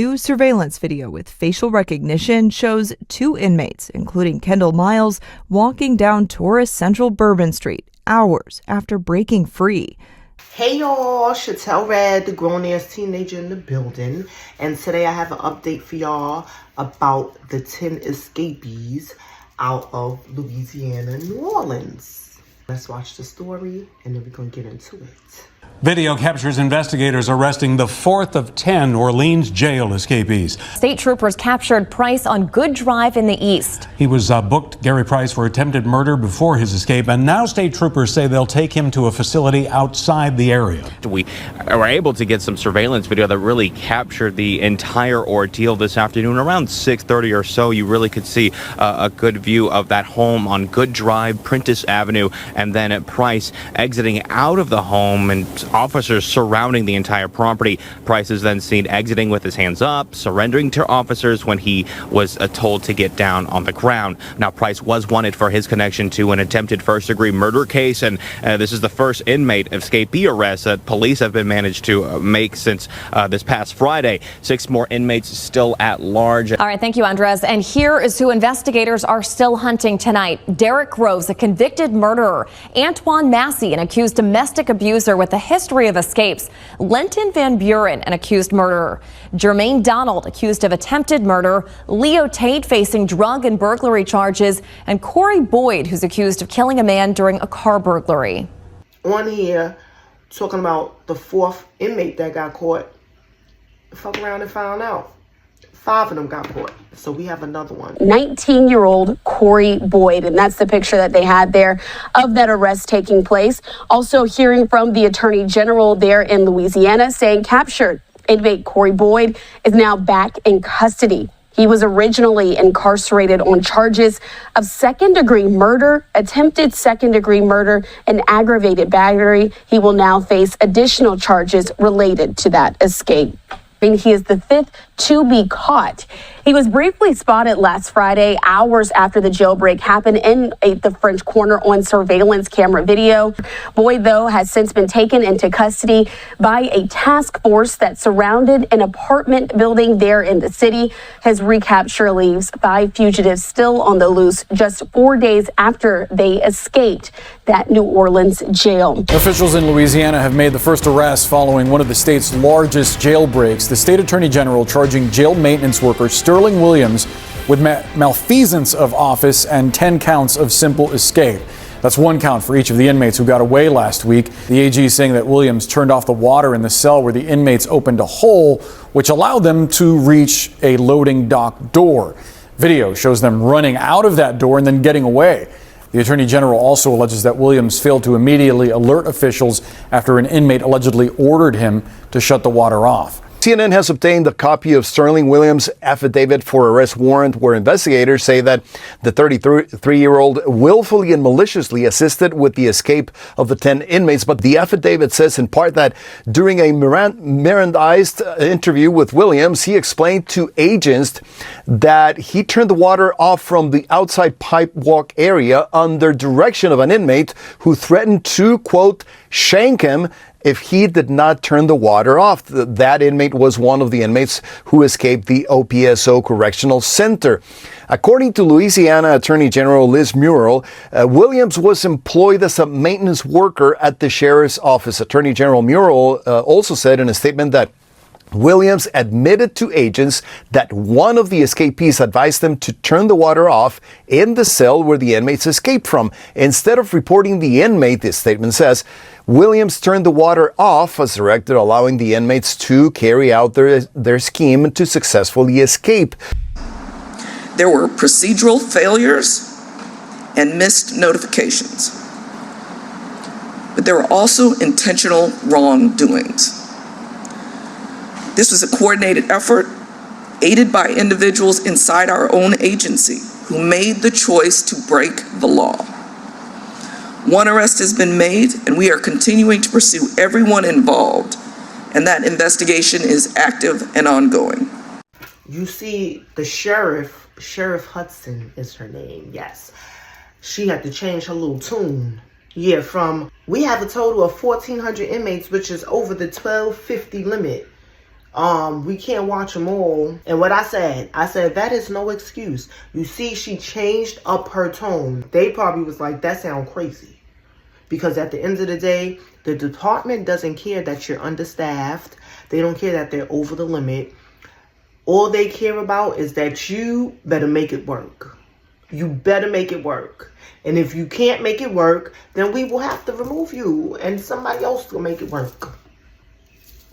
New surveillance video with facial recognition shows two inmates, including Kendall Miles, walking down tourist Central Bourbon Street hours after breaking free. Hey y'all, Chattel Red, the grown-ass teenager in the building, and today I have an update for y'all about the 10 escapees out of Louisiana and New Orleans. Let's watch the story and then we're going to get into it. Video captures investigators arresting the fourth of 10 Orleans jail escapees. State troopers captured Price on Good Drive in the east. He was booked, Gary Price, for attempted murder before his escape, and now state troopers say they'll take him to a facility outside the area. We were able to get some surveillance video that really captured the entire ordeal this afternoon. Around 6:30 or so, you really could see a good view of that home on Good Drive, Prentice Avenue, and then at Price exiting out of the home and officers surrounding the entire property. Price is then seen exiting with his hands up, surrendering to officers when he was told to get down on the ground. Now, Price was wanted for his connection to an attempted first-degree murder case, and this is the first inmate escapee arrest that police have been managed to make since this past Friday. 6 more inmates still at large. All right, thank you, Andres. And here is who investigators are still hunting tonight. Derek Groves, a convicted murderer. Antoine Massey, an accused domestic abuser with a history of escapes. Lenton Van Buren, an accused murderer. Jermaine Donald, accused of attempted murder. Leo Tate, facing drug and burglary charges. And Corey Boyd, who's accused of killing a man during a car burglary. On here, talking about the 4th inmate that got caught. Fuck around and found out. 5 of them got caught. So we have another one. 19-year-old Corey Boyd, and that's the picture that they had there of that arrest taking place. Also hearing from the Attorney General there in Louisiana saying captured inmate Corey Boyd is now back in custody. He was originally incarcerated on charges of second-degree murder, attempted second-degree murder, and aggravated battery. He will now face additional charges related to that escape. He is the 5th to be caught. He was briefly spotted last Friday, hours after the jailbreak happened in the French Quarter on surveillance camera video. Boyd, though, has since been taken into custody by a task force that surrounded an apartment building there in the city. His recapture leaves 5 fugitives still on the loose just 4 days after they escaped that New Orleans jail. Officials in Louisiana have made the first arrest following one of the state's largest jailbreaks. The state attorney general charging jail maintenance worker Sterling Williams with malfeasance of office and 10 counts of simple escape. That's 1 count for each of the inmates who got away last week. The AG saying that Williams turned off the water in the cell where the inmates opened a hole, which allowed them to reach a loading dock door. Video shows them running out of that door and then getting away. The Attorney General also alleges that Williams failed to immediately alert officials after an inmate allegedly ordered him to shut the water off. CNN has obtained a copy of Sterling Williams' affidavit for arrest warrant, where investigators say that the 33-year-old willfully and maliciously assisted with the escape of the 10 inmates. But the affidavit says in part that during a Mirandized interview with Williams, he explained to agents that he turned the water off from the outside pipe walk area under direction of an inmate who threatened to, quote, shank him if he did not turn the water off. That inmate was one of the inmates who escaped the OPSO Correctional Center. According to Louisiana Attorney General Liz Muriel, Williams was employed as a maintenance worker at the sheriff's office. Attorney General Muriel also said in a statement that Williams admitted to agents that one of the escapees advised them to turn the water off in the cell where the inmates escaped from. Instead of reporting the inmate, this statement says, Williams turned the water off as directed, allowing the inmates to carry out their scheme to successfully escape. There were procedural failures and missed notifications, but there were also intentional wrongdoings. This was a coordinated effort aided by individuals inside our own agency who made the choice to break the law. 1 arrest has been made, and we are continuing to pursue everyone involved, and that investigation is active and ongoing. You see, the Sheriff Hudson is her name, yes. She had to change her little tune. Yeah, we have a total of 1,400 inmates, which is over the 1,250 limit. We can't watch them all. And what I said, that is no excuse. You see, she changed up her tone. They probably was like, that sounds crazy. Because at the end of the day, the department doesn't care that you're understaffed. They don't care that they're over the limit. All they care about is that you better make it work. You better make it work. And if you can't make it work, then we will have to remove you and somebody else will make it work.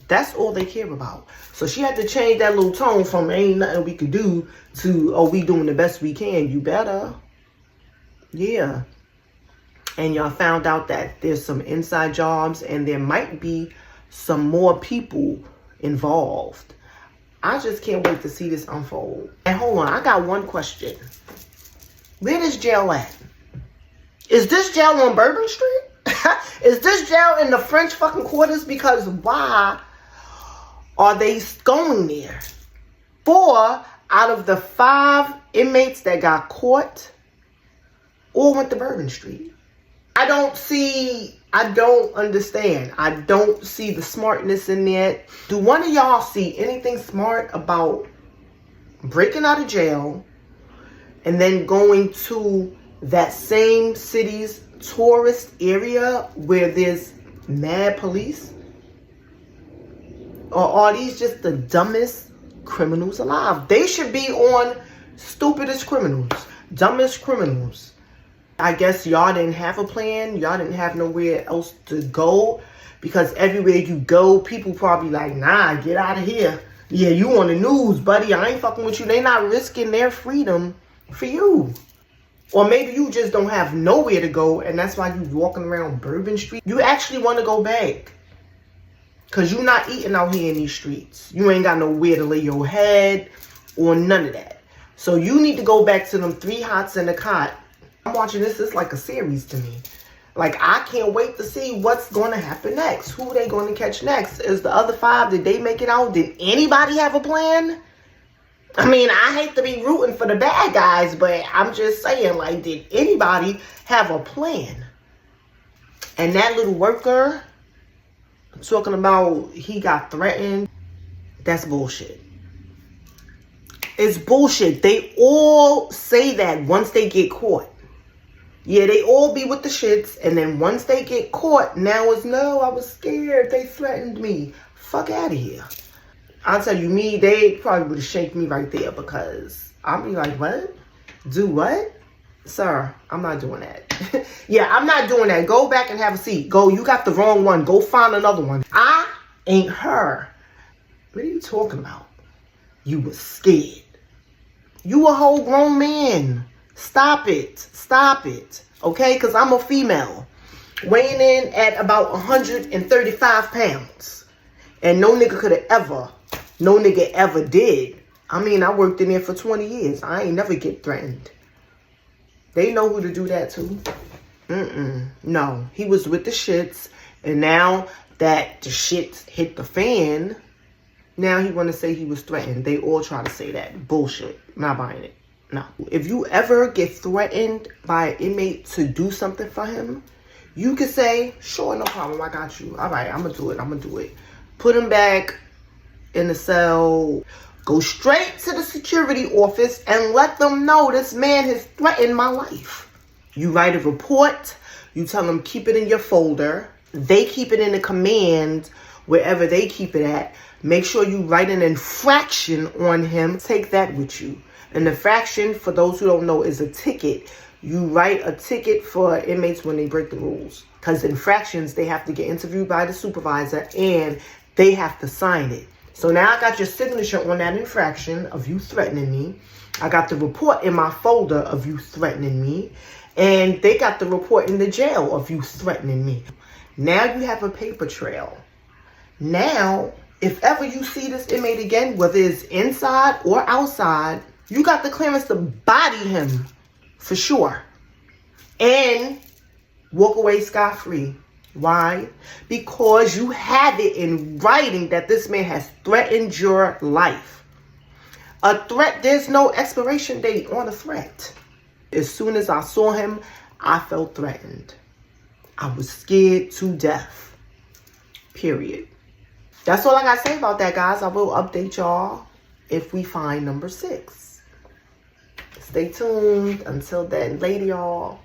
That's all they care about. So she had to change that little tone from ain't nothing we could do to, oh, we doing the best we can. You better. Yeah. And y'all found out that there's some inside jobs and there might be some more people involved. I just can't wait to see this unfold. And hold on, I got one question. Where is jail at? Is this jail on Bourbon Street? Is this jail in the French fucking Quarters? Because why are they going there? 4 out of the 5 inmates that got caught all went to Bourbon Street. I don't understand. I don't see the smartness in it. Do one of y'all see anything smart about breaking out of jail and then going to that same city's tourist area where there's mad police? Or are these just the dumbest criminals alive? They should be on stupidest criminals, dumbest criminals. I guess y'all didn't have a plan. Y'all didn't have nowhere else to go. Because everywhere you go, people probably like, nah, get out of here. Yeah, you on the news, buddy. I ain't fucking with you. They not risking their freedom for you. Or maybe you just don't have nowhere to go. And that's why you walking around Bourbon Street. You actually want to go back. Because you not eating out here in these streets. You ain't got nowhere to lay your head or none of that. So you need to go back to them 3 hots in a cot. I'm watching this. It's like a series to me. Like, I can't wait to see what's going to happen next. Who they going to catch next? Is the other 5, did they make it out? Did anybody have a plan? I mean, I hate to be rooting for the bad guys, but I'm just saying, like, did anybody have a plan? And that little worker, talking about he got threatened, that's bullshit. It's bullshit. They all say that once they get caught. Yeah, they all be with the shits, and then once they get caught, now it's, no, I was scared, they threatened me. Fuck out of here. I'll tell you, me, they probably would have shaken me right there, because I'll be like, what? Do what? Sir, I'm not doing that. Yeah, I'm not doing that. Go back and have a seat. Go, you got the wrong one. Go find another one. I ain't her. What are you talking about? You was scared. You a whole grown man. Stop it. Stop it. Okay? Because I'm a female. Weighing in at about 135 pounds. And no nigga could have ever, no nigga ever did. I mean, I worked in there for 20 years. I ain't never get threatened. They know who to do that to. No. He was with the shits. And now that the shits hit the fan, now he want to say he was threatened. They all try to say that. Bullshit. Not buying it. No. If you ever get threatened by an inmate to do something for him, you could say, sure, no problem, I got you. All right, I'm going to do it. I'm going to do it. Put him back in the cell. Go straight to the security office and let them know this man has threatened my life. You write a report. You tell them keep it in your folder. They keep it in the command wherever they keep it at. Make sure you write an infraction on him. Take that with you. An infraction, for those who don't know, is a ticket. You write a ticket for inmates when they break the rules. Because infractions, they have to get interviewed by the supervisor and they have to sign it. So now I got your signature on that infraction of you threatening me. I got the report in my folder of you threatening me. And they got the report in the jail of you threatening me. Now you have a paper trail. Now, if ever you see this inmate again, whether it's inside or outside, you got the clearance to body him for sure. And walk away scot-free. Why? Because you have it in writing that this man has threatened your life. A threat, there's no expiration date on a threat. As soon as I saw him, I felt threatened. I was scared to death. Period. That's all I got to say about that, guys. I will update y'all if we find number 6. Stay tuned. Until then, later, y'all.